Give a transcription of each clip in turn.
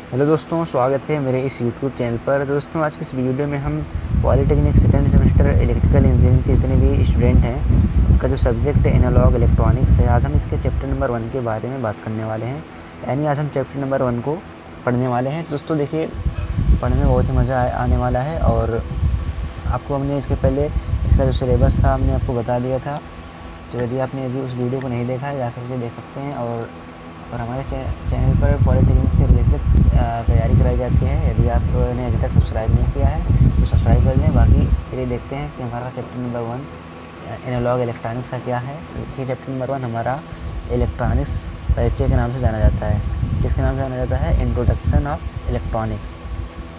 Hello दोस्तों, स्वागत है मेरे इस यूट्यूब चैनल पर। दोस्तों, आज के इस वीडियो में हम polytechnic second semester electrical engineering के जितने भी स्टूडेंट हैं उनका जो सब्जेक्ट है एनालॉग इलेक्ट्रॉनिक्स है, आज हम इसके चैप्टर नंबर 1 के बारे में बात करने वाले हैं। यानी आज हम चैप्टर नंबर 1 को पढ़ने वाले हैं। दोस्तों देखिए, पढ़ने में बहुत ही मज़ा आने वाला है और आपको हमने इसके पहले इसका जो सिलेबस था हमने आपको बता दिया था। तो यदि आपने अभी उस वीडियो को नहीं देखा है जा करके देख सकते हैं। और हमारे चैनल पर पॉलिटेक्निक से रिलेटेड तैयारी कराई जाती है। यदि आपने अभी तक सब्सक्राइब नहीं किया है तो सब्सक्राइब कर लें। बाकी चलिए देखते हैं कि हमारा चैप्टर नंबर 1 एनालॉग इलेक्ट्रॉनिक्स का क्या है। देखिए, चैप्टर नंबर 1 हमारा इलेक्ट्रॉनिक्स परिचय के नाम से जाना जाता है। किसके नाम से जाना जाता है? Introduction of electronics.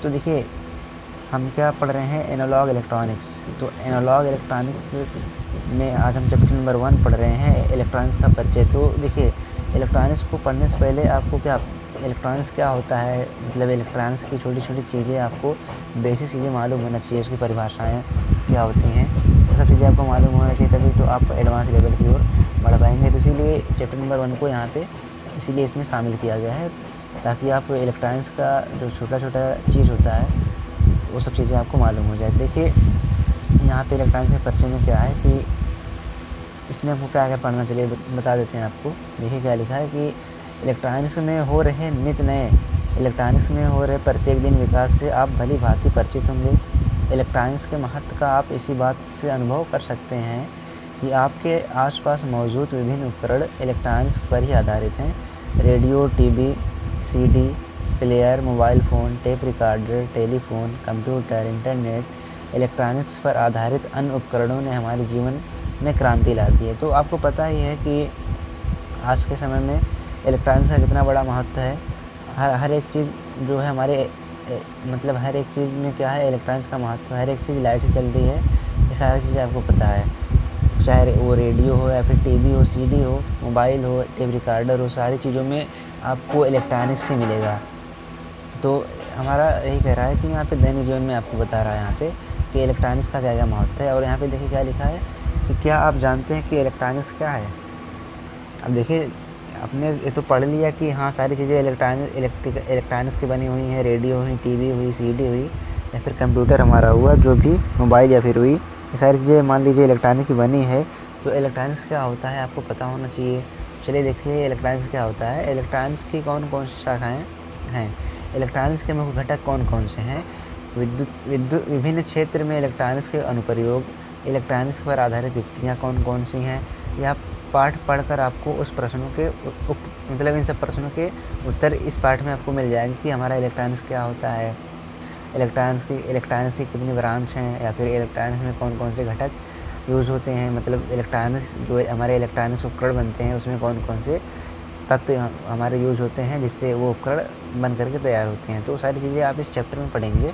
तो देखिए, हम क्या पढ़ रहे हैं? Analogue electronics. तो एनालॉग इलेक्ट्रॉनिक्स में आज हम चैप्टर नंबर 1 पढ़ रहे हैं, इलेक्ट्रॉनिक्स का परिचय। तो देखिए, इलेक्ट्रॉनिक्स को पढ़ने से पहले आपको इलेक्ट्रॉनिक्स क्या होता है, मतलब इलेक्ट्रॉनिक्स की छोटी छोटी चीज़ें, आपको बेसिक चीज़ें मालूम होना चाहिए। उसकी परिभाषाएँ क्या होती हैं, वो सब चीज़ें आपको मालूम होना चाहिए, तभी तो आप एडवांस लेवल की ओर बढ़ पाएंगे। तो इसीलिए चैप्टर नंबर 1 को यहाँ पे इसीलिए इसमें शामिल किया गया है, ताकि आप इलेक्ट्रॉनिक्स का जो छोटा छोटा चीज़ होता है वो सब चीज़ें आपको मालूम हो जाए। देखिए, यहाँ पे इलेक्ट्रॉनिक्स के परिचय में क्या है कि इसमें आपको क्या क्या पढ़ना चाहिए बता देते हैं आपको। देखिए क्या लिखा है कि इलेक्ट्रॉनिक्स में हो रहे नित नए इलेक्ट्रॉनिक्स में हो रहे प्रत्येक दिन विकास से आप भली भांति परिचित होंगे। इलेक्ट्रॉनिक्स के महत्व का आप इसी बात से अनुभव कर सकते हैं कि आपके आसपास मौजूद विभिन्न उपकरण इलेक्ट्रॉनिक्स पर ही आधारित हैं। Radio, TV, CD player, mobile phone, tape recorder, telephone, computer, internet, electronics पर आधारित अन्य उपकरणों ने हमारे जीवन में क्रांति ला दी है। तो आपको पता ही है कि आज के समय में इलेक्ट्रॉनिक्स का कितना बड़ा महत्व है। हर एक चीज़ जो है मतलब हर एक चीज़ में क्या है, इलेक्ट्रॉनिक्स का महत्व। हर एक चीज़ लाइट से चल रही है, ये सारी चीज़ें आपको पता है। चाहे वो रेडियो हो या फिर टीवी हो, सीडी हो, मोबाइल हो, टेप रिकॉर्डर हो, सारी चीज़ों में आपको इलेक्ट्रॉनिक्स ही मिलेगा। तो हमारा यही कह रहा है कि यहाँ पे दैनिक जीवन में आपको बता रहा है यहाँ पे कि इलेक्ट्रॉनिक्स का क्या क्या महत्व है। और यहाँ पे देखिए क्या लिखा है कि क्या आप जानते हैं कि इलेक्ट्रॉनिक्स क्या है। अब देखिए, आपने ये तो पढ़ लिया कि हाँ, सारी चीज़ें इलेक्ट्रॉनिक्स की बनी हुई हैं। रेडियो हुई, टीवी हुई, सीडी हुई या फिर कंप्यूटर हमारा हुआ, जो भी मोबाइल या फिर हुई, ये सारी चीज़ें मान लीजिए इलेक्ट्रॉनिक की बनी है। तो इलेक्ट्रॉनिक्स क्या होता है आपको पता होना चाहिए। चलिए देखिए, इलेक्ट्रॉनिक्स क्या होता है। इलेक्ट्रॉनिक्स की कौन कौन सी शाखाएँ हैं, इलेक्ट्रॉनिक्स के मुख्य घटक कौन कौन से हैं। विद्युत विभिन्न क्षेत्र में इलेक्ट्रॉनिक्स के अनुप्रयोग, इलेक्ट्रॉनिक्स पर आधारित युक्तियाँ कौन कौन सी हैं। यह पाठ पढ़कर आपको उस प्रश्नों के मतलब इन सब प्रश्नों के उत्तर इस पाठ में आपको मिल जाएंगे कि हमारा इलेक्ट्रॉनिक्स क्या होता है, इलेक्ट्रॉनिक्स की कितनी ब्रांच हैं, या फिर इलेक्ट्रॉनिक्स में कौन कौन से घटक यूज़ होते हैं। मतलब इलेक्ट्रॉनिक्स जो हमारे इलेक्ट्रॉनिक्स उपकरण बनते हैं उसमें कौन कौन से तत्व हमारे यूज होते हैं जिससे वो उपकरण बन करके तैयार होते हैं। तो सारी चीज़ें आप इस चैप्टर में पढ़ेंगे।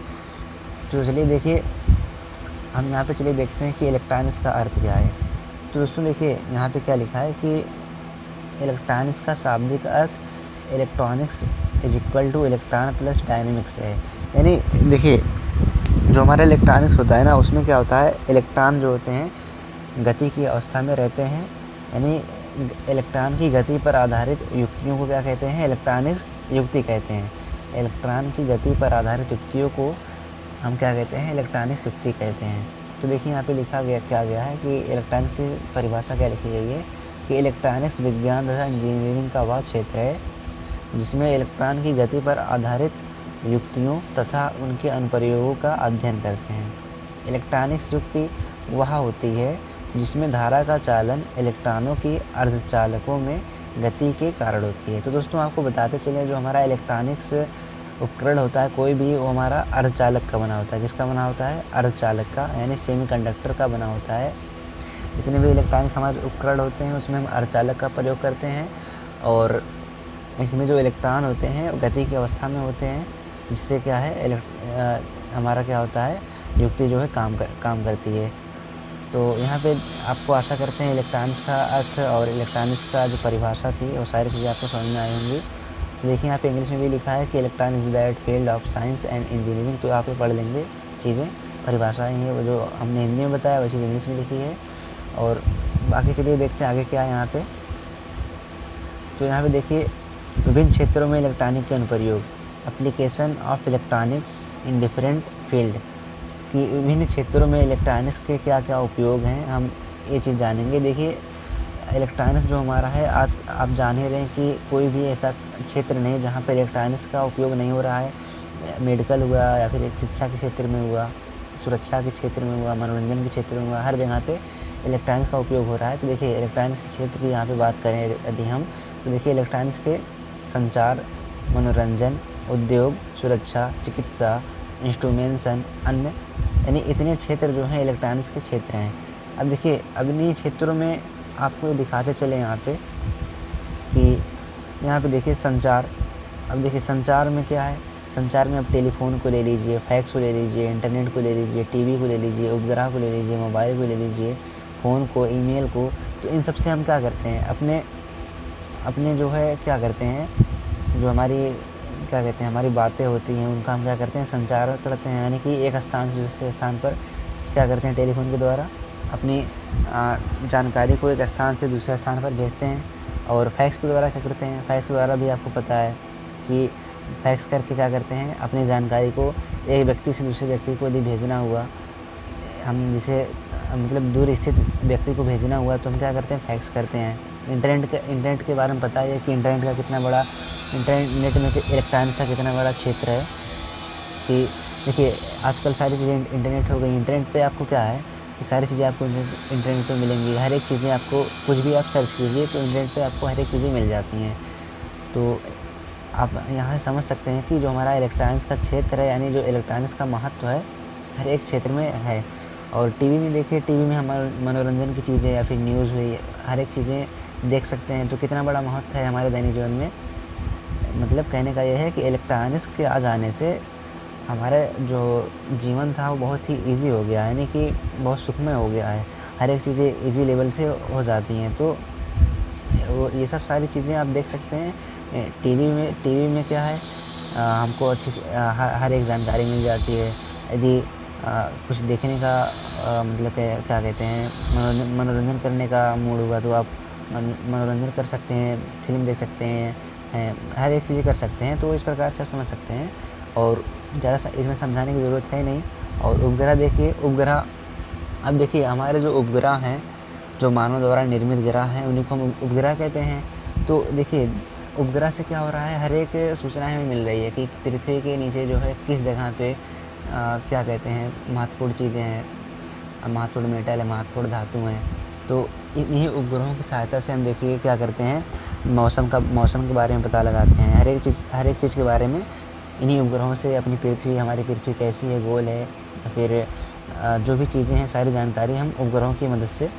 तो चलिए देखिए, हम यहाँ पे चलिए देखते हैं कि इलेक्ट्रॉनिक्स का अर्थ क्या है। तो दोस्तों देखिए, यहाँ पे क्या लिखा है कि इलेक्ट्रॉनिक्स का शाब्दिक अर्थ electronics is equal to electron plus dynamics है। यानी देखिए, जो हमारा इलेक्ट्रॉनिक्स होता है ना, उसमें क्या होता है, इलेक्ट्रॉन जो होते हैं गति की अवस्था में रहते हैं। यानी इलेक्ट्रॉन की गति पर आधारित युक्तियों को क्या कहते हैं? इलेक्ट्रॉनिक्स युक्ति कहते हैं। इलेक्ट्रॉन की गति पर आधारित युक्तियों को हम क्या कहते हैं? इलेक्ट्रॉनिक्स युक्ति कहते हैं। तो देखिए, यहाँ पे लिखा गया है कि इलेक्ट्रॉनिक्स की परिभाषा क्या लिखी गई है कि इलेक्ट्रॉनिक्स विज्ञान तथा इंजीनियरिंग का वह क्षेत्र है जिसमें इलेक्ट्रॉन की गति पर आधारित युक्तियों तथा उनके अनुप्रयोगों का अध्ययन करते हैं। इलेक्ट्रॉनिक्स युक्ति वह होती है जिसमें धारा का चालन इलेक्ट्रॉनों की अर्धचालकों में गति के कारण होती है। तो दोस्तों, आपको बताते चलें, जो हमारा इलेक्ट्रॉनिक्स उपकरण होता है कोई भी, वो हमारा अर्धचालक का बना होता है। किसका बना होता है? अर्धचालक का, यानी सेमीकंडक्टर का बना होता है। जितने भी इलेक्ट्रॉनिक हमारे उपकरण होते हैं उसमें हम अर्धचालक का प्रयोग करते हैं। और इसमें जो इलेक्ट्रॉन होते हैं गति की अवस्था में होते हैं, जिससे क्या है, हमारा क्या होता है, युक्ति जो है काम करती है। तो यहाँ पे आपको आशा करते हैं इलेक्ट्रॉनिक्स का अर्थ और इलेक्ट्रॉनिक्स का जो परिभाषा थी वो सारी चीज़ें आपको समझ में आई होंगी। तो देखिए, यहाँ पे इंग्लिश में भी लिखा है कि electronics is that field of science and engineering. तो आप ये पढ़ लेंगे चीज़ें, परिभाषाएँ हैं वो जो हमने हिंदी में बताया वो चीज़ इंग्लिश में लिखी है। और बाकी चलिए देखते हैं आगे क्या है यहाँ पे। तो यहाँ पे देखिए, विभिन्न क्षेत्रों में इलेक्ट्रॉनिक के अनुप्रयोग। Application of electronics in different field, कि विभिन्न क्षेत्रों में इलेक्ट्रॉनिक्स के क्या क्या उपयोग हैं, हम ये चीज़ जानेंगे। देखिए इलेक्ट्रॉनिक्स जो हमारा है, आज आप जान ही रहे हैं कि कोई भी ऐसा क्षेत्र नहीं जहाँ पर इलेक्ट्रॉनिक्स का उपयोग नहीं हो रहा है। मेडिकल हुआ या फिर शिक्षा के क्षेत्र में हुआ, सुरक्षा के क्षेत्र में हुआ, मनोरंजन के क्षेत्र में हुआ, हर जगह पे इलेक्ट्रॉनिक्स का उपयोग हो रहा है। तो देखिए इलेक्ट्रॉनिक्स के क्षेत्र की यहाँ पे बात करें यदि हम, तो देखिए इलेक्ट्रॉनिक्स के संचार, मनोरंजन, उद्योग, सुरक्षा, चिकित्सा, इंस्ट्रूमेंटेशन, अन्य, यानी इतने क्षेत्र जो हैं इलेक्ट्रॉनिक्स के क्षेत्र हैं। अब देखिए अब इन्हीं क्षेत्रों में आपको दिखाते चले यहाँ पे कि यहाँ पे देखिए संचार। अब देखिए संचार में क्या है, संचार में आप टेलीफ़ोन को ले लीजिए, फैक्स को ले लीजिए, इंटरनेट को ले लीजिए, टीवी को ले लीजिए, उपग्रह को ले लीजिए, मोबाइल को ले लीजिए, फ़ोन को, ईमेल को। तो इन सब से हम क्या करते हैं, अपने अपने जो है क्या करते हैं, जो हमारी क्या कहते हैं हमारी बातें होती हैं उनका हम क्या करते हैं, संचार करते हैं। यानी कि एक स्थान से दूसरे स्थान पर क्या करते हैं, टेलीफ़ोन के द्वारा अपनी जानकारी को एक स्थान से दूसरे स्थान पर भेजते हैं। और फैक्स के द्वारा क्या करते हैं, फैक्स के द्वारा भी आपको पता है कि फैक्स करके क्या करते हैं, अपनी जानकारी को एक व्यक्ति से दूसरे व्यक्ति को यदि भेजना हुआ, हम जिसे मतलब दूर स्थित व्यक्ति को भेजना हुआ, तो हम क्या करते हैं, फैक्स करते हैं। इंटरनेट के बारे में पता है कि इंटरनेट का कितना बड़ा, इंटरनेट में इलेक्ट्रॉनिक्स का कितना बड़ा क्षेत्र है। कि देखिए आजकल सारी चीज़ें इंटरनेट हो गई। इंटरनेट पे आपको क्या है कि सारी चीज़ें आपको इंटरनेट पे मिलेंगी। हर एक चीज़ें आपको, कुछ भी आप सर्च कीजिए तो इंटरनेट पे आपको हर एक चीज़ें मिल जाती हैं। तो आप यहाँ समझ सकते हैं कि जो हमारा इलेक्ट्रॉनिक्स का क्षेत्र है, यानी जो इलेक्ट्रॉनिक्स का महत्व है हर एक क्षेत्र में है। और टीवी में देखिए, टीवी में हम मनोरंजन की चीज़ें या फिर न्यूज़ हुई, हर एक चीज़ें देख सकते हैं। तो कितना बड़ा महत्व है हमारे दैनिक जीवन में। मतलब कहने का यह है कि इलेक्ट्रॉनिक्स के आ जाने से हमारा जो जीवन था वो बहुत ही ईज़ी हो गया, यानी कि बहुत सुखमय हो गया है। हर एक चीज़ें ईज़ी लेवल से हो जाती हैं। तो वो ये सब सारी चीज़ें आप देख सकते हैं टीवी में क्या है, हमको अच्छी हर एक जानकारी मिल जाती है। यदि कुछ देखने का मतलब क्या कहते हैं, मनोरंजन करने का मूड हुआ तो आप मनोरंजन कर सकते हैं, फिल्म देख सकते हैं, हर एक चीज़ें कर सकते हैं। तो इस प्रकार से आप समझ सकते हैं और ज़्यादा इसमें समझाने की ज़रूरत है नहीं। और उपग्रह देखिए, उपग्रह, अब देखिए हमारे जो उपग्रह हैं, जो मानव द्वारा निर्मित ग्रह हैं, उन्हीं को हम उपग्रह कहते हैं। तो देखिए उपग्रह से क्या हो रहा है, हर एक सूचना हमें मिल रही है कि पृथ्वी के नीचे जो है किस जगह पे क्या कहते हैं महत्वपूर्ण चीज़ें हैं, महत्वपूर्ण मेटल है, महत्वपूर्ण धातु हैं। तो इन्हीं उपग्रहों की सहायता से हम देखिए क्या करते हैं, मौसम के बारे में पता लगाते हैं। हर एक चीज़ के बारे में इन्हीं उपग्रहों से, अपनी पृथ्वी, हमारी पृथ्वी कैसी है, गोल है, या फिर जो भी चीज़ें हैं सारी जानकारी हम उपग्रहों की मदद से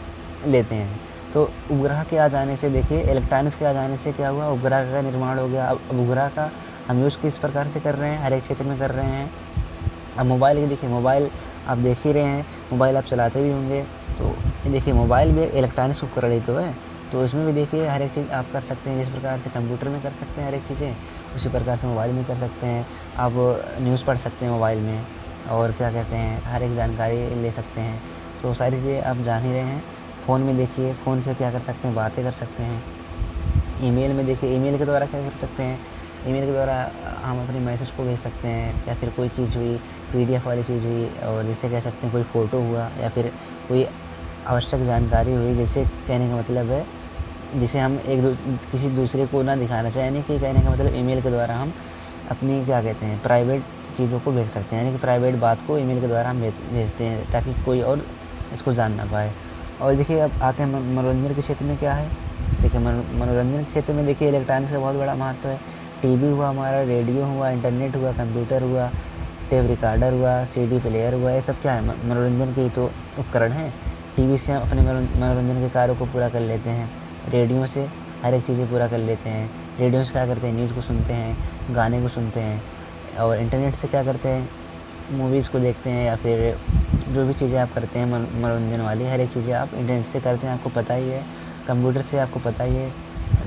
लेते हैं। तो उपग्रह के आ जाने से देखिए, इलेक्ट्रॉनिक्स के आ जाने से क्या हुआ, उपग्रह का निर्माण हो गया। अब उपग्रह का हम यूज़ किस प्रकार से कर रहे हैं, हर एक क्षेत्र में कर रहे हैं। अब मोबाइल की देखिए, मोबाइल आप देख ही रहे हैं, मोबाइल आप चलाते भी होंगे। तो देखिए मोबाइल भी इलेक्ट्रॉनिक्स उपकरण ही तो है। तो इसमें भी देखिए हर एक चीज़ आप कर सकते हैं। जिस प्रकार से कंप्यूटर में कर सकते हैं हर एक चीज़ें, उसी प्रकार से मोबाइल में कर सकते हैं। आप न्यूज़ पढ़ सकते हैं मोबाइल में, और क्या कहते हैं हर एक जानकारी ले सकते हैं। तो सारी चीज़ें आप जान ही रहे हैं। फ़ोन में देखिए, फ़ोन से क्या कर सकते हैं, बातें कर सकते हैं। ईमेल में देखिए, ईमेल के द्वारा क्या कर सकते हैं, ईमेल के द्वारा हम अपने मैसेज को भेज सकते हैं, या फिर कोई चीज़ हुई, पीडीएफ वाली चीज़ हुई, और जिसे कह सकते हैं कोई फ़ोटो हुआ, या फिर कोई आवश्यक जानकारी हुई, जैसे कहने का मतलब है जिसे हम किसी दूसरे को ना दिखाना चाहें। यानी कि कहने का मतलब ईमेल के द्वारा हम अपनी क्या कहते हैं प्राइवेट चीज़ों को भेज सकते हैं। यानी कि प्राइवेट बात को ईमेल के द्वारा हम भेजते हैं ताकि कोई और इसको जान ना पाए। और देखिए अब आते हैं मनोरंजन के क्षेत्र में क्या है। देखिए मनोरंजन के क्षेत्र में देखिए इलेक्ट्रॉनिक्स का बहुत बड़ा महत्व है। टीवी हुआ हमारा, रेडियो हुआ, इंटरनेट हुआ, कंप्यूटर हुआ, टेप रिकॉर्डर हुआ, सीडी प्लेयर हुआ, ये सब क्या है, मनोरंजन के ही तो उपकरण हैं। टीवी से हम अपने मनोरंजन के कार्यों को पूरा कर लेते हैं। रेडियो से हर एक चीज़ें पूरा कर लेते हैं। रेडियो से क्या करते हैं, न्यूज़ को सुनते हैं, गाने को सुनते हैं। और इंटरनेट से क्या करते हैं, मूवीज़ को देखते हैं, या फिर जो भी चीज़ें आप करते हैं मनोरंजन वाली, हर एक चीज़ें आप इंटरनेट से करते हैं, आपको पता ही है। कंप्यूटर से आपको पता ही है,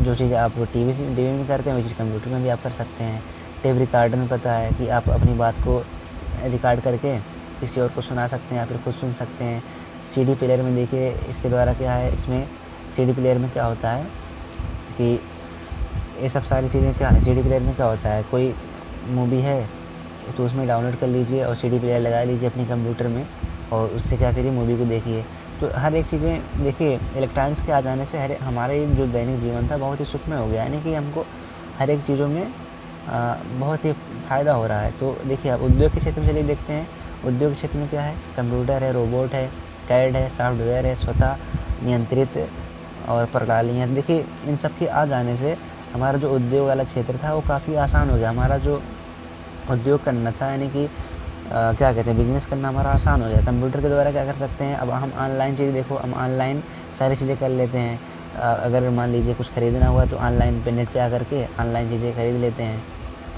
जो चीज़ आप टीवी में करते हैं वही चीज़ कंप्यूटर में भी आप कर सकते हैं। टेप रिकॉर्डर में पता है कि आप अपनी बात को रिकॉर्ड करके किसी और को सुना सकते हैं, या फिर खुद सुन सकते हैं। सीडी प्लेयर में देखिए, इसके द्वारा क्या है, इसमें सीडी प्लेयर में क्या होता है कि ये सब सारी चीज़ें क्या है, सीडी प्लेयर में क्या होता है, कोई मूवी है तो उसमें डाउनलोड कर लीजिए और CD प्लेयर लगा लीजिए अपने कंप्यूटर में और उससे क्या करिए मूवी को देखिए। तो हर एक चीज़ें देखिए इलेक्ट्रॉनिक्स के आ जाने से हमारे जो दैनिक जीवन था बहुत ही सुखमय हो गया, यानी कि हमको हर एक चीज़ों में बहुत ही फ़ायदा हो रहा है। तो देखिए अब उद्योग के क्षेत्र में चलिए देखते हैं। उद्योग के क्षेत्र में क्या है, कंप्यूटर है, रोबोट है, कैड है, सॉफ्टवेयर है, स्वतः नियंत्रित और प्रणालियाँ। देखिए इन सब के आ जाने से हमारा जो उद्योग वाला क्षेत्र था वो काफ़ी आसान हो गया। हमारा जो उद्योग करना था, यानी कि क्या कहते हैं, बिज़नेस करना हमारा आसान हो गया। कंप्यूटर के द्वारा क्या कर सकते हैं, अब हम ऑनलाइन चीज़ें देखो, हम ऑनलाइन सारी चीज़ें कर लेते हैं। अगर मान लीजिए कुछ ख़रीदना हुआ तो ऑनलाइन पे नेट पे आकर के ऑनलाइन चीज़ें खरीद लेते हैं।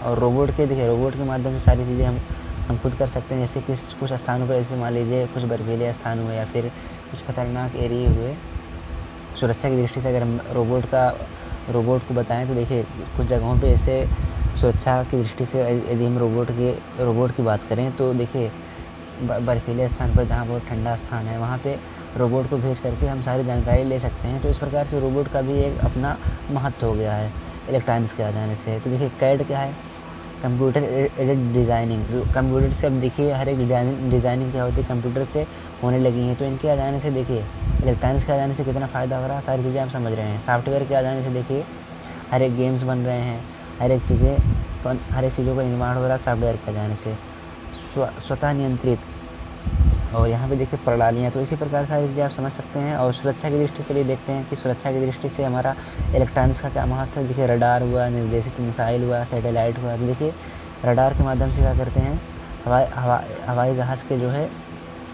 और रोबोट के माध्यम से सारी चीज़ें हम खुद कर सकते हैं। जैसे कुछ स्थानों पर, जैसे मान लीजिए कुछ बर्फीले स्थान हुए या फिर कुछ खतरनाक एरिए हुए, सुरक्षा की दृष्टि से अगर हम रोबोट को बताएं तो देखिए कुछ जगहों पे ऐसे सुरक्षा की दृष्टि से यदि हम रोबोट की बात करें तो देखिए बर्फीले स्थान पर जहाँ बहुत ठंडा स्थान है वहाँ पे रोबोट को भेज करके हम सारी जानकारी ले सकते हैं। तो इस प्रकार से रोबोट का भी एक अपना महत्व हो गया है इलेक्ट्रॉनिक्स के आ जाने से। तो देखिए कैड क्या है, कंप्यूटर एडेड डिज़ाइनिंग। जो कंप्यूटर से अब देखिए हर एक डिज़ाइनिंग क्या होती है कंप्यूटर से होने लगी है। तो इनके आ जाने से देखिए इलेक्ट्रॉनिक्स के आ जाने से कितना फ़ायदा हो रहा है, सारी चीज़ें आप समझ रहे हैं। सॉफ्टवेयर के आ जाने से देखिए हर एक गेम्स बन रहे हैं, हर एक चीज़ों का निर्माण हो रहा है सॉफ्टवेयर के आ जाने से। स्वतः नियंत्रित, और यहाँ पे देखिए प्रणालियाँ, तो इसी प्रकार सारी चीज़ें आप समझ सकते हैं। और सुरक्षा की दृष्टि से भी देखते हैं कि सुरक्षा की दृष्टि से हमारा इलेक्ट्रॉनिक्स का क्या महत्व है। देखिए रडार हुआ, निर्देशित मिसाइल हुआ, सैटेलाइट हुआ। तो देखिए रडार के माध्यम से क्या करते हैं, हवाई जहाज़ के जो है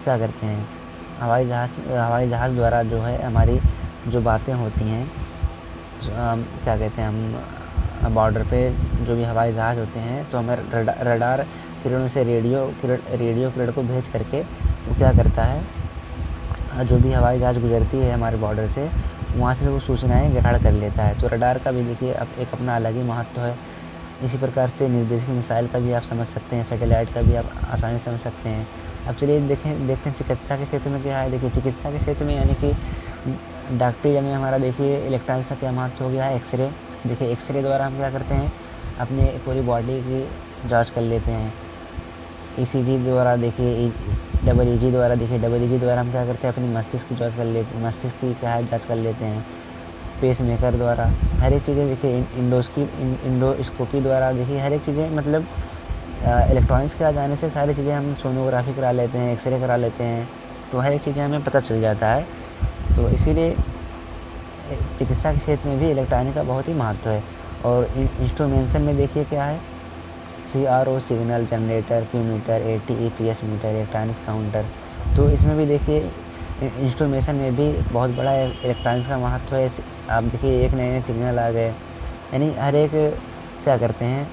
क्या करते हैं, हवाई जहाज़ द्वारा जो है हमारी जो बातें होती हैं, क्या कहते हैं, हम बॉर्डर पे जो भी हवाई जहाज़ होते हैं तो हमें रडार किरणों से रेडियो किरण को भेज करके वो क्या करता है, जो भी हवाई जहाज़ गुजरती है हमारे बॉर्डर से वहाँ से वो सूचनाएं ग्रहण कर लेता है। तो रडार का भी देखिए अब एक अपना अलग ही महत्व है। इसी प्रकार से निर्देशित मिसाइल का भी आप समझ सकते हैं, सैटेलाइट का भी आप आसानी से समझ सकते हैं। अब चलिए देखते हैं चिकित्सा के क्षेत्र में क्या है। देखिए चिकित्सा के क्षेत्र में यानी कि डॉक्टरी में हमारा देखिए इलेक्ट्रॉनिक्स का क्या महत्व हो गया है। एक्सरे, देखिए एक्सरे द्वारा हम क्या करते हैं, अपने पूरी बॉडी की जाँच कर लेते हैं। ECG द्वारा देखिए EEG द्वारा हम क्या करते हैं, अपनी मस्तिष्क की जाँच कर लेते हैं, मस्तिष्क की क्या है जाँच कर लेते हैं। पेस मेकर द्वारा हर एक चीज़ें देखिए इंडोस्कोपी द्वारा देखिए हर एक चीज़ें, मतलब इलेक्ट्रॉनिक्स के आ जाने से सारी चीज़ें हम सोनोग्राफी करा लेते हैं, एक्सरे करा लेते हैं, तो हर एक चीज़ें हमें पता चल जाता है। तो इसीलिए चिकित्सा के क्षेत्र में भी इलेक्ट्रॉनिक का बहुत ही महत्व है। और इंस्ट्रूमेंटेशन में देखिए क्या है, CRO signal generator, Q meter, ATE/PS meter, electronics counter. तो इसमें भी देखिए इंस्ट्रूमेंटेशन में भी बहुत बड़ा इलेक्ट्रॉनिक्स का महत्व है। आप देखिए एक नए सिग्नल आ गए, यानी हर एक क्या करते हैं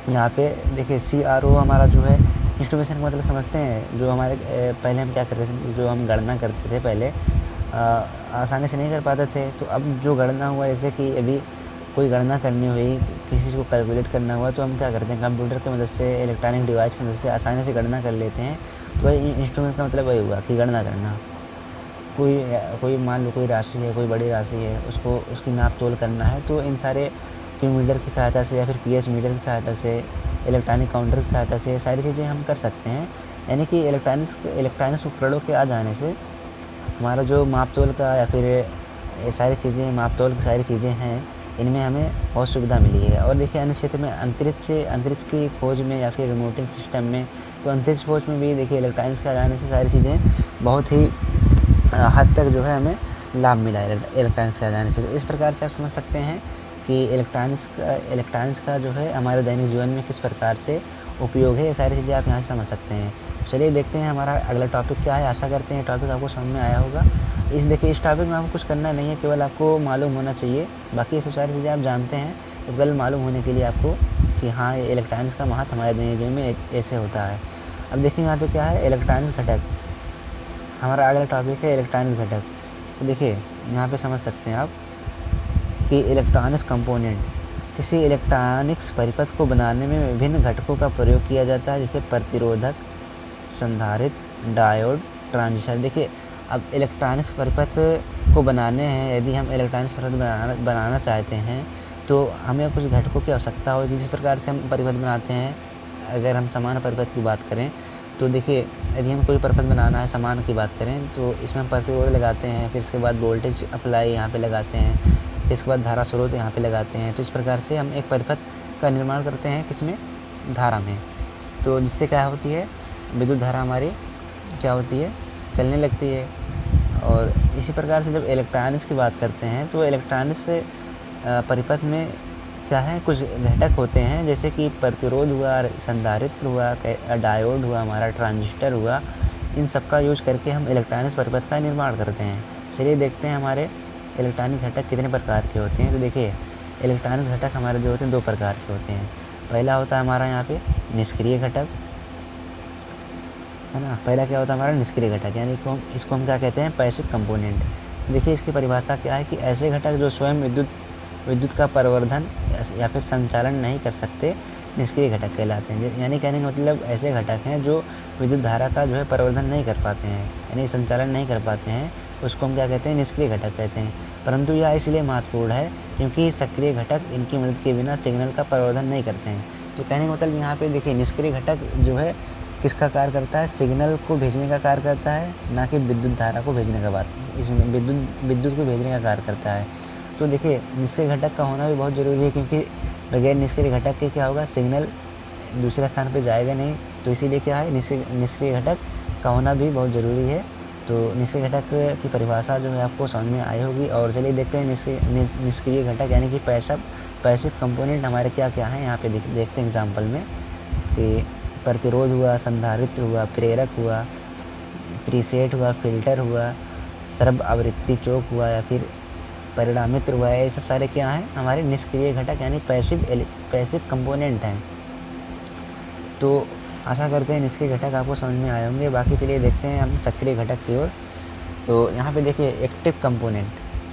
यहाँ पे देखिए CRO हमारा जो है इंस्ट्रूमेंटेशन का मतलब समझते हैं। जो हमारे पहले हम क्या करते थे, जो हम गणना करते थे पहले आसानी से नहीं कर पाते थे। तो अब जो गणना हुआ, जैसे कि यदि कोई गणना करनी हुई, किसी चीज़ को कैलकुलेट करना हुआ, तो हम क्या करते हैं कंप्यूटर की मदद से, इलेक्ट्रॉनिक डिवाइस की मदद से आसानी से गणना कर लेते हैं। तो वही इंस्ट्रूमेंट का मतलब वही हुआ कि गणना करना। कोई मान लो कोई राशि है, कोई बड़ी राशि है, उसकी नाप तोल करना है, तो इन सारे क्यूमीटर की सहायता से या फिर PS मीटर की सहायता से, इलेक्ट्रॉनिक काउंटर की सहायता से सारी चीज़ें हम कर सकते हैं। यानी कि इलेक्ट्रॉनिक्स उपकरणों के आ जाने से हमारा जो माप तोल का या फिर ये सारी चीज़ें, माप तोल की सारी चीज़ें हैं, इनमें हमें बहुत सुविधा मिली है। और देखिए अन्य क्षेत्र में अंतरिक्ष की खोज में या फिर रिमोटिंग सिस्टम में, तो अंतरिक्ष खोज में भी देखिए इलेक्ट्रॉनिक्स के आ जाने से सारी चीज़ें बहुत ही हद तक जो है हमें लाभ मिला है इलेक्ट्रॉनिक्स के आ जाने से। तो इस प्रकार से आप समझ सकते हैं कि इलेक्ट्रॉनिक्स का जो है हमारे दैनिक जीवन में किस प्रकार से उपयोग है। ये सारी चीज़ें आप यहाँ से समझ सकते हैं। चलिए देखते हैं हमारा अगला टॉपिक क्या है। आशा करते हैं टॉपिक आपको समझ में आया होगा। इस टॉपिक में आपको कुछ करना नहीं है, केवल आपको मालूम होना चाहिए। बाकी ये सब सारी चीज़ें आप जानते हैं, तो केवल मालूम होने के लिए आपको कि हाँ ये इलेक्ट्रॉनिक्स का महत्व हमारे दैनिक जीवन में ऐसे होता है। अब देखिए यहाँ पे क्या है, इलेक्ट्रॉनिक्स घटक। हमारा अगला टॉपिक है इलेक्ट्रॉनिक्स घटक। तो देखिए यहाँ पे समझ सकते हैं आप कि इलेक्ट्रॉनिक्स कंपोनेंट, किसी इलेक्ट्रॉनिक्स परिपथ को बनाने में विभिन्न घटकों का प्रयोग किया जाता है, जैसे प्रतिरोधक, संधारित्र, डायोड, ट्रांजिस्टर। देखिए अब इलेक्ट्रॉनिक्स परिपथ को बनाने हैं, यदि हम इलेक्ट्रॉनिक्स परिपथ बनाना चाहते हैं तो हमें कुछ घटकों की आवश्यकता होगी जिस प्रकार से हम परिपथ बनाते हैं। अगर हम समान परिपथ की बात करें तो देखिए, यदि हम कोई परिपथ बनाना है समान की बात करें तो इसमें हम प्रतिरोध लगाते हैं, फिर इसके बाद वोल्टेज अप्लाई यहाँ पे लगाते हैं, फिर इसके बाद धारा स्रोत यहाँ पे लगाते हैं। तो इस प्रकार से हम एक परिपथ का निर्माण करते हैं किसमें, धारा में। तो जिससे क्या होती है, विद्युत धारा हमारी क्या होती है, चलने लगती है। और इसी प्रकार से जब इलेक्ट्रॉनिक्स की बात करते हैं तो इलेक्ट्रॉनिक्स परिपथ में क्या है, कुछ घटक होते हैं जैसे कि प्रतिरोध हुआ, संधारित्र हुआ, डायोड हुआ, हमारा ट्रांजिस्टर हुआ। इन सब का यूज करके हम इलेक्ट्रॉनिक्स परिपथ का निर्माण करते हैं। चलिए देखते हैं हमारे इलेक्ट्रॉनिक घटक कितने प्रकार के होते हैं। तो देखिए, इलेक्ट्रॉनिक घटक हमारे जो होते हैं 2 प्रकार के होते हैं। पहला होता है हमारा यहाँ पे निष्क्रिय घटक, है ना। पहला क्या होता है हमारा निष्क्रिय घटक, यानी इसको हम क्या कहते हैं, पैसिव कंपोनेंट। देखिए इसकी परिभाषा क्या है कि ऐसे घटक जो स्वयं विद्युत का परिवर्धन या फिर संचालन नहीं कर सकते, निष्क्रिय घटक कहलाते हैं। यानी कहने का मतलब ऐसे घटक हैं जो विद्युत धारा का जो है परिवर्धन नहीं कर पाते हैं, यानी संचालन नहीं कर पाते हैं, उसको हम क्या कहते हैं, निष्क्रिय घटक कहते हैं। परंतु यह इसलिए महत्वपूर्ण है क्योंकि सक्रिय घटक इनकी मदद के बिना सिग्नल का परिवर्धन नहीं करते हैं। तो कहने का मतलब यहाँ पे देखिए, निष्क्रिय घटक जो है किसका कार्य करता है, सिग्नल को भेजने का कार्य करता है, ना कि विद्युत धारा को भेजने का बात, इसमें विद्युत को भेजने का कार्य करता है। तो देखिए, निष्क्रिय घटक का होना भी बहुत ज़रूरी है क्योंकि बगैर निष्क्रिय घटक के क्या होगा, सिग्नल दूसरे स्थान पे जाएगा नहीं। तो इसीलिए क्या है, निष्क्रिय घटक का होना भी बहुत ज़रूरी है। तो निष्क्रिय घटक की परिभाषा जो है आपको समझ में आई होगी। और चलिए देखते हैं निष्क्रिय घटक यानी कि पैसिव कंपोनेंट हमारे क्या क्या हैं। यहाँ पे देखते हैं एग्जाम्पल में कि प्रतिरोध हुआ, संधारित्र हुआ, प्रेरक हुआ, प्रीसेट हुआ, फिल्टर हुआ, सर्व आवृत्ति चौक हुआ या फिर परिणामित्र हुआ। ये सब सारे क्या हैं, हमारे निष्क्रिय घटक यानी पैसिव कंपोनेंट हैं। तो आशा करते हैं निष्क्रिय घटक आपको समझ में आए होंगे। बाकी चलिए देखते हैं हम सक्रिय घटक की ओर। तो यहाँ पे देखिए एक्टिव कंपोनेंट,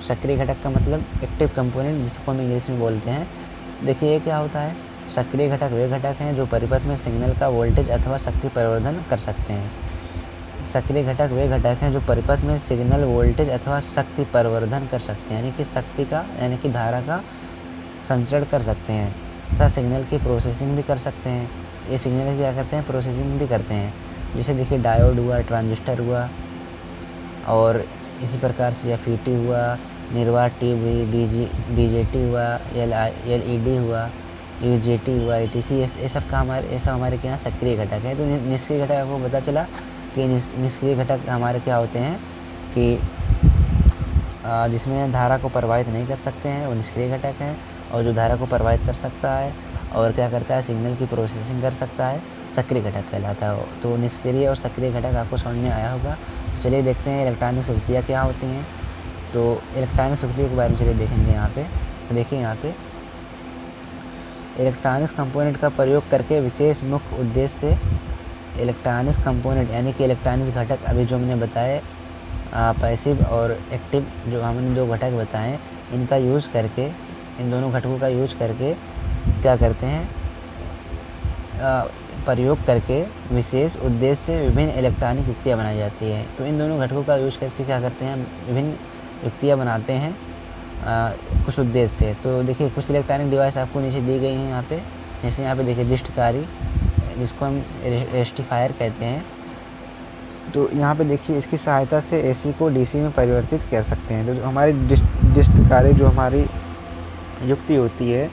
सक्रिय घटक का मतलब एक्टिव कंपोनेंट जिसको हम इंग्लिश में बोलते हैं। देखिए ये क्या होता है, सक्रिय घटक वे घटक हैं जो परिपथ में सिग्नल का वोल्टेज अथवा शक्ति परिवर्धन कर सकते हैं। सक्रिय घटक वे घटक हैं जो परिपथ में सिग्नल वोल्टेज अथवा शक्ति परिवर्धन कर सकते हैं, यानी कि शक्ति का यानी कि धारा का संचरण कर सकते हैं तथा सिग्नल की प्रोसेसिंग भी कर सकते हैं। ये सिग्नल क्या करते हैं, प्रोसेसिंग भी करते हैं। जैसे देखिए डायोड हुआ, ट्रांजिस्टर हुआ, और इसी प्रकार से FET हुआ, निर्वात ट्यूब हुई, BJT हुआ, LED हुआ, UJT हुआ, ETC, ये सब हमारे क्या सक्रिय घटक है। तो निष्क्रिय घटक आपको पता चला कि निष्क्रिय घटक हमारे क्या होते हैं कि जिसमें धारा को प्रवाहित नहीं कर सकते हैं वो निष्क्रिय घटक हैं, और जो धारा को प्रवाहित कर सकता है और क्या करता है, सिग्नल की प्रोसेसिंग कर सकता है, सक्रिय घटक कहलाता है। तो निष्क्रिय और सक्रिय घटक आपको समझ में आया होगा। चलिए देखते हैं इलेक्ट्रॉनिक शक्तियाँ क्या होती हैं। तो इलेक्ट्रॉनिक शक्तियों के बारे में चलिए देखेंगे यहाँ पे। तो देखिए यहाँ पे इलेक्ट्रॉनिक्स कंपोनेंट का प्रयोग करके विशेष मुख्य उद्देश्य से इलेक्ट्रॉनिक्स कंपोनेंट यानी कि इलेक्ट्रॉनिक्स घटक अभी जो मैंने बताए पैसिव और एक्टिव, जो हमने 2 घटक बताएं, इनका यूज़ करके, इन दोनों घटकों का यूज़ करके क्या करते हैं, प्रयोग करके विशेष उद्देश्य से विभिन्न इलेक्ट्रॉनिक युक्तियाँ बनाई जाती है। तो इन दोनों घटकों का यूज़ करके क्या करते हैं, विभिन्न युक्तियाँ बनाते हैं कुछ उद्देश्य से। तो देखिए कुछ इलेक्ट्रॉनिक डिवाइस आपको नीचे दी गई हैं यहाँ पे। जैसे यहाँ पे देखिए दृष्टकारी, जिसको हम रेक्टिफायर कहते हैं। तो यहाँ पे देखिए इसकी सहायता से AC को DC में परिवर्तित कर सकते हैं। तो हमारी दृष्टकारी जो हमारी युक्ति होती है,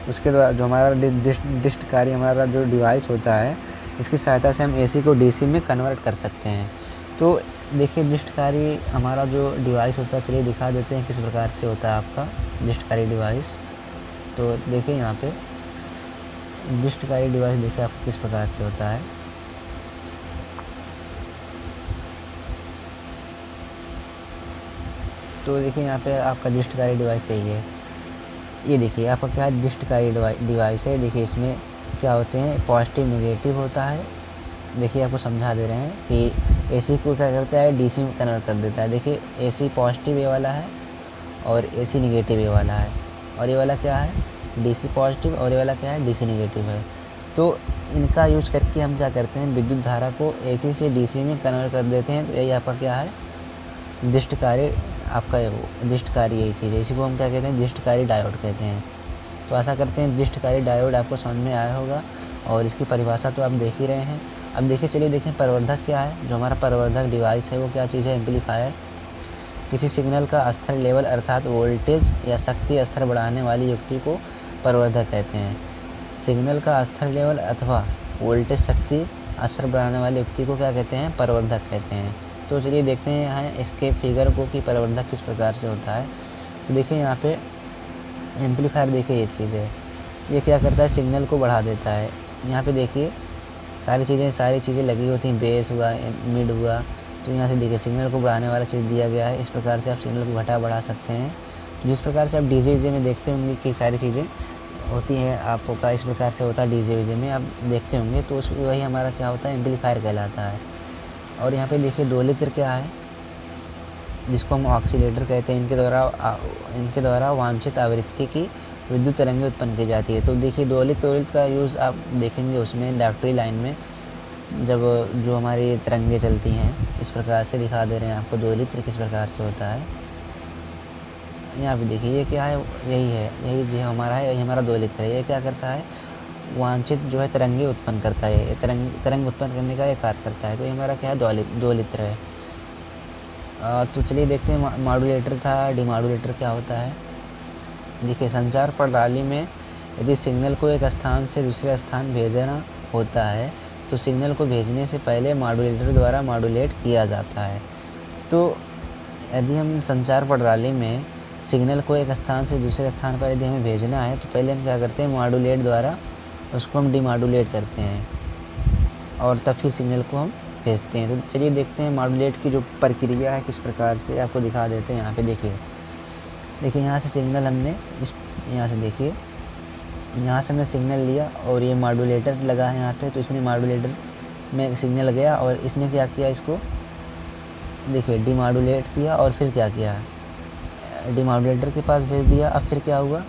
उसके द्वारा जो हमारा दृष्टकारी हमारा जो डिवाइस होता है, इसकी सहायता से हम AC को DC में कन्वर्ट कर सकते हैं। तो देखिए दृष्टकारी हमारा जो डिवाइस होता है, चलिए दिखा देते हैं किस प्रकार से होता है आपका दृष्टकारी डिवाइस। तो देखिए यहाँ पे दृष्टकारी डिवाइस देखिए आपको किस प्रकार से होता है। तो देखिए यहाँ पे आपका दृष्टकारी डिवाइस यही है। ये देखिए आपका क्या है, दृष्टकारी डिवाइस है। देखिए इसमें क्या होते हैं, पॉजिटिव नेगेटिव होता है। देखिए आपको समझा दे रहे हैं कि AC को क्या करता है, DC में कन्वर्ट कर देता है। देखिए AC पॉजिटिव ये वाला है और AC नेगेटिव ये वाला है, और ये वाला क्या है, DC पॉजिटिव, और ये वाला क्या है, DC नेगेटिव है। तो इनका यूज करके हम क्या करते हैं, विद्युत धारा को AC से DC में कन्वर्ट कर देते हैं। तो यही आपका क्या है, दृष्टकारी, आपका दृष्टकारी यही चीज़ है। इसी को हम क्या कहते हैं, दृष्टकारी डायोड कहते हैं। तो आशा करते हैं दृष्टिकारी डायोड आपको समझ में आया होगा और इसकी परिभाषा तो आप देख ही रहे हैं। अब देखिए, चलिए देखें परिवर्धक क्या है। जो हमारा परिवर्धक डिवाइस है वो क्या चीज़ है? एम्पलीफायर। किसी सिग्नल का स्तर लेवल अर्थात वोल्टेज या शक्ति स्तर बढ़ाने वाली युक्ति को परिवर्धक कहते हैं। सिग्नल का स्तर लेवल अथवा वोल्टेज शक्ति स्तर बढ़ाने वाली युक्ति को क्या कहते हैं? परिवर्धक कहते हैं। तो चलिए देखते हैं यहाँ इसके फिगर को कि परिवर्धक किस प्रकार से होता है। तो देखिए यहाँ पे एम्पलीफायर, देखिए ये चीज़ है, ये क्या करता है? सिग्नल को बढ़ा देता है। यहाँ पे देखिए सारी चीज़ें लगी होती हैं, बेस हुआ, मिड हुआ, तो यहाँ से देखिए सिग्नल को बढ़ाने वाला चीज़ दिया गया है। इस प्रकार से आप सिग्नल को घटा बढ़ा सकते हैं। जिस प्रकार से आप डीजे वीजे में देखते होंगे कि सारी चीज़ें होती हैं, आपका इस प्रकार से होता है डीजे वीजे में आप देखते होंगे, तो उस वही हमारा क्या होता है? एम्पलीफायर कहलाता है। और यहाँ पे देखिए दोलित्र क्या है, जिसको हम ऑक्सीलेटर कहते हैं। इनके द्वारा वांछित आवृत्ति की विद्युत तरंगें उत्पन्न की जाती है। तो देखिए दोलित्र का यूज़ आप देखेंगे उसमें डायोप्ट्री लाइन में, जब जो हमारी तरंगें चलती हैं, इस प्रकार से दिखा दे रहे हैं आपको दोलित्र किस प्रकार से होता है। यहाँ पे देखिए ये क्या है? यही जो हमारा है, यही हमारा दोलित्र है। ये क्या करता है? वांछित जो है तरंगे उत्पन्न करता है। ये तरंग उत्पन्न करने का ये कार्य करता है। तो ये हमारा क्या है? दोलित्र है। तो चलिए देखते हैं मॉड्यूलेटर था, डिमॉड्यूलेटर क्या होता है। देखिए संचार प्रणाली में यदि सिग्नल को एक स्थान से दूसरे स्थान भेजना होता है तो सिग्नल को भेजने से पहले मॉड्यूलेटर द्वारा मॉड्यूलेट किया जाता है। तो यदि हम संचार प्रणाली में सिग्नल को एक स्थान से दूसरे स्थान पर यदि हमें भेजना है तो पहले हम क्या करते हैं? मॉड्यूलेट द्वारा उसको हम डिमॉड्यूलेट करते हैं और तब फिर सिग्नल को हम भेजते हैं। तो चलिए देखते हैं मॉड्यूलेट की जो प्रक्रिया है किस प्रकार से, आपको दिखा देते हैं। यहाँ पे देखिए यहाँ से सिग्नल हमने यहाँ से देखिए यहाँ से हमने सिग्नल लिया और ये मॉड्यूलेटर लगा है यहाँ पे, तो इसने मॉड्यूलेटर में सिग्नल गया और इसने क्या किया? इसको देखिए डिमॉड्यूलेट किया और फिर क्या किया? डिमॉड्यूलेटर के पास भेज दिया। अब फिर क्या हुआ?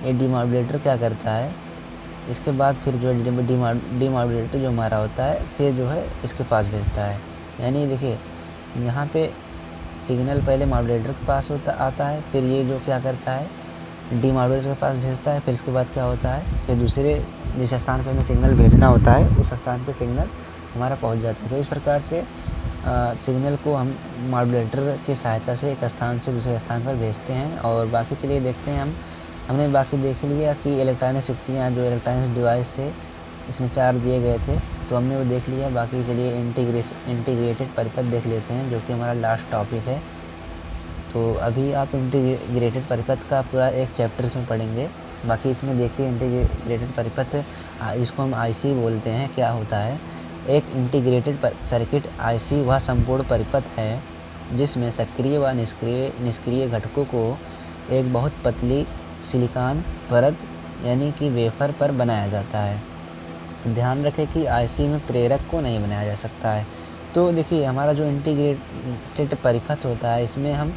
ये डिमॉड्यूलेटर क्या करता है? इसके बाद फिर जो डिमॉड्यूलेटर जो हमारा होता है फिर जो है इसके पास भेजता है। यानी देखिए यहाँ पे सिग्नल पहले मॉड्यूलेटर के पास आता है, फिर ये जो क्या करता है? डिमॉड्यूलेटर के पास भेजता है। फिर इसके बाद क्या होता है? फिर दूसरे जिस स्थान पर हमें सिग्नल भेजना होता है उस स्थान पे सिग्नल हमारा पहुंच जाता है। तो इस प्रकार से सिग्नल को हम मॉड्यूलेटर की सहायता से एक स्थान से दूसरे स्थान पर भेजते हैं। और बाकी चलिए देखते हैं हमने बाकी देख लिया कि इलेक्ट्रॉनिक्स युक्तियाँ, जो इलेक्ट्रॉनिक्स डिवाइस थे इसमें 4 दिए गए थे, तो हमने वो देख लिया। बाकी चलिए इंटीग्रेटेड परिपथ देख लेते हैं, जो कि हमारा लास्ट टॉपिक है। तो अभी आप इंटीग्रेटेड परिपथ का पूरा एक चैप्टर इसमें पढ़ेंगे। बाकी इसमें देखिए इंटीग्रेटेड परिपथ, जिसको हम आईसी बोलते हैं, क्या होता है? एक इंटीग्रेटेड सर्किट आईसी वह संपूर्ण परिपथ है जिसमें सक्रिय व निष्क्रिय घटकों को एक बहुत पतली सिलिकॉन परत यानी कि वेफर पर बनाया जाता है। ध्यान रखें कि आईसी में प्रेरक को नहीं बनाया जा सकता है। तो देखिए हमारा जो इंटीग्रेटेड परिपथ होता है इसमें हम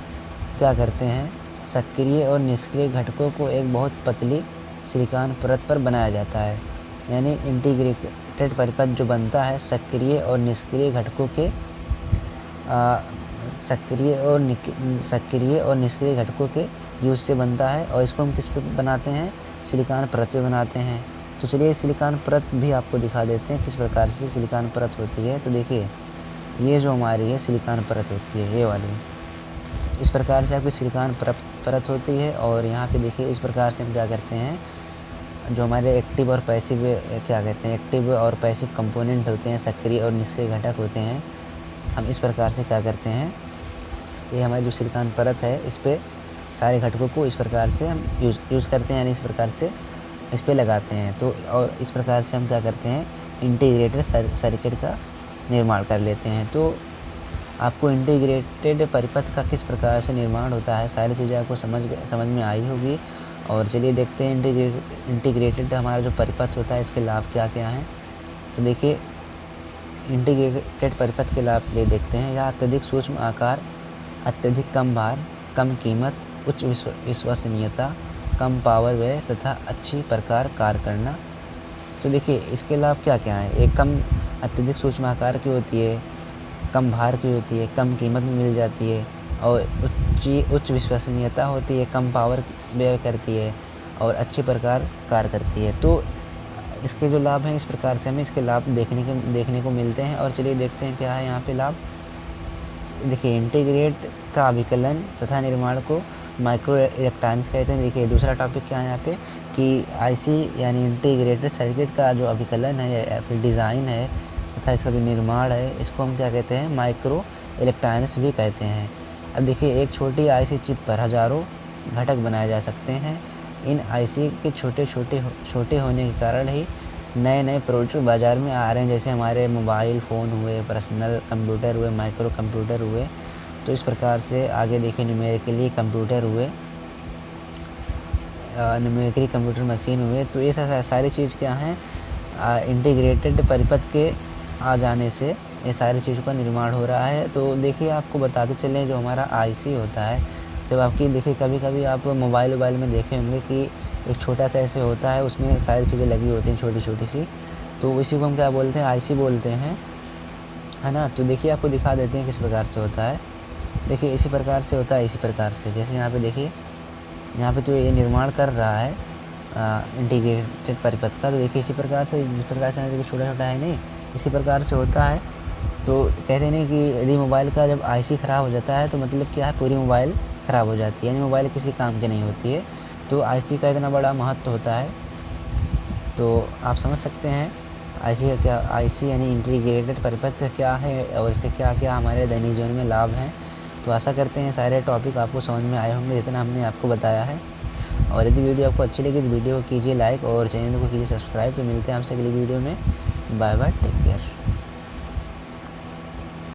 क्या करते हैं? सक्रिय और निष्क्रिय घटकों को एक बहुत पतली सिलिकॉन परत पर बनाया जाता है। यानी इंटीग्रेटेड परिपथ जो बनता है सक्रिय और निष्क्रिय घटकों के सक्रिय और निष्क्रिय घटकों के यूज से बनता है। और इसको हम किस पे बनाते हैं? सिलिकॉन परत पे बनाते हैं। तो चलिए सिलिकॉन परत भी आपको दिखा देते हैं किस प्रकार से सिलिकॉन परत होती है। तो देखिए ये जो हमारी है सिलिकॉन परत होती है, ये वाली इस प्रकार से आपकी सिलिकॉन परत होती है। और यहाँ पे देखिए इस प्रकार से हम क्या करते हैं? जो हमारे एक्टिव और पैसिव क्या कहते हैं? एक्टिव और पैसिव कंपोनेंट होते हैं, सक्रिय और निष्क्रिय घटक होते हैं। हम इस प्रकार से क्या करते हैं? ये हमारी जो सिलिकॉन परत है इस पर सारे घटकों को इस प्रकार से हम यूज़ करते हैं, यानी इस प्रकार से इस पर लगाते हैं। तो और इस प्रकार से हम क्या करते हैं? इंटीग्रेटेड सर्किट का निर्माण कर लेते हैं। तो आपको इंटीग्रेटेड परिपथ का किस प्रकार से निर्माण होता है सारी चीज़ें आपको समझ में आई होगी। और चलिए देखते हैं इंटीग्रेटेड हमारा जो परिपथ होता है इसके लाभ क्या क्या हैं। तो देखिए इंटीग्रेटेड परिपथ के लाभ चलिए देखते हैं। यह अत्यधिक सूक्ष्म आकार, अत्यधिक कम भार, कम कीमत, उच्च विश्वसनीयता, कम पावर व्यय तथा अच्छी प्रकार कार्य करना। तो देखिए इसके लाभ क्या क्या हैं? एक कम अत्यधिक सूक्ष्म आकार की होती है, कम भार की होती है, कम कीमत में मिल जाती है और उच्च विश्वसनीयता होती है, कम पावर व्यय करती है और अच्छे प्रकार कार्य करती है। तो इसके जो लाभ हैं इस प्रकार से हमें इसके लाभ देखने को मिलते हैं। और चलिए देखते हैं क्या है यहाँ पे लाभ। देखिए इंटीग्रेट का अभिकलन तथा निर्माण को माइक्रो इलेक्ट्रॉनिक्स कहते हैं। देखिए दूसरा टॉपिक क्या है यहाँ पे कि आईसी यानी इंटीग्रेटेड सर्किट का जो अभिकलन है या फिर डिज़ाइन है तथा इसका जो निर्माण है इसको हम क्या कहते हैं, माइक्रो इलेक्ट्रॉनिक्स भी कहते हैं। अब देखिए एक छोटी आईसी चिप पर हज़ारों घटक बनाए जा सकते हैं। इन आईसी के छोटे होने के कारण ही नए प्रोडक्ट बाज़ार में आ रहे हैं, जैसे हमारे मोबाइल फ़ोन हुए, पर्सनल कंप्यूटर हुए, माइक्रो कंप्यूटर हुए। तो इस प्रकार से आगे देखिए न्यूमेरिकली कंप्यूटर हुए, न्यूमेरिकली कंप्यूटर मशीन हुए। तो ये सारी चीज़ क्या हैं, इंटीग्रेटेड परिपथ के आ जाने से ये सारी चीज़ों का निर्माण हो रहा है। तो देखिए आपको बताते चलें जो हमारा आईसी होता है, जब आपकी देखिए कभी आप मोबाइल में देखे होंगे कि एक छोटा सा ऐसे होता है, उसमें सारी चीज़ें लगी होती हैं छोटी सी। तो इसी को हम क्या बोलते हैं, आईसी बोलते हैं, है ना। तो देखिए आपको दिखा देते हैं किस प्रकार से होता है। देखिए इसी प्रकार से होता है, इसी प्रकार से जैसे यहाँ पे देखिए, यहाँ पे तो ये निर्माण कर रहा है इंटीग्रेटेड परिपथ का। तो देखिए इसी प्रकार से, जिस प्रकार से देखिए छोटा है नहीं, इसी प्रकार से होता है। तो कहते नहीं कि यदि मोबाइल का जब आईसी ख़राब हो जाता है तो मतलब क्या है, पूरी मोबाइल ख़राब हो जाती है, यानी मोबाइल किसी काम की नहीं होती है। तो आईसी का इतना बड़ा महत्व होता है। तो आप समझ सकते हैं आईसी का क्या, आईसी यानी इंटीग्रेटेड परिपथ क्या है और इससे क्या क्या हमारे दैनिक जीवन में लाभ हैं। तो आशा करते हैं सारे टॉपिक आपको समझ में आए होंगे जितना हमने आपको बताया है। और यदि वीडियो आपको अच्छी लगी तो वीडियो को कीजिए लाइक और चैनल को कीजिए सब्सक्राइब। तो मिलते हैं आपसे अगली वीडियो में। Bye bye, take care.